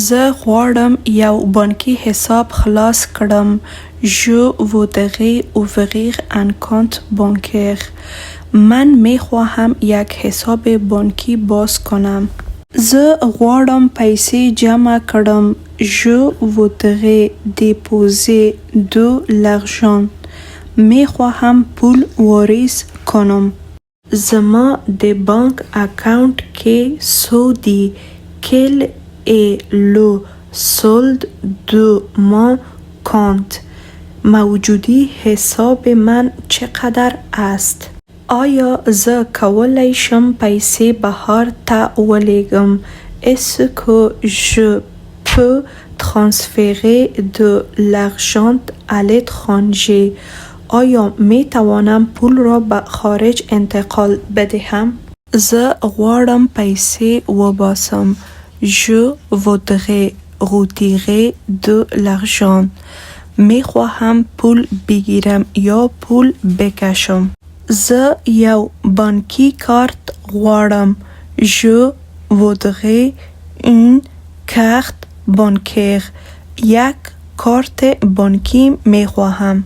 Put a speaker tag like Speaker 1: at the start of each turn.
Speaker 1: زه غواړم یو بانکي حساب خلاص کړم. Je voudrais ouvrir un compte bancaire. من میخواهم یک حساب بانکی باز کنم. زه غواړم پیسې جمع کړم. Je voudrais déposer de l'argent. میخواهم پول واریز کنم. زما د بانک اکاونت کې څو دی؟ Quel est le solde de mon compte؟ موجودی حساب من چقدر است؟ آیا زه کولی شم پیسې بهر ته ولیږم؟ Est-ce que je peux transférer de l'argent à l'étranger؟ آیا می توانم پول را به خارج انتقال بدهم؟ زه غواړم پیسې وباسم. Je voudrais retirer de l'argent. می خواهم پول بگیرم یا پول بکشم. زه یو بانکی کارت غواړم. Je voudrais une carte bancaire. یک کارت بانکی می خواهم.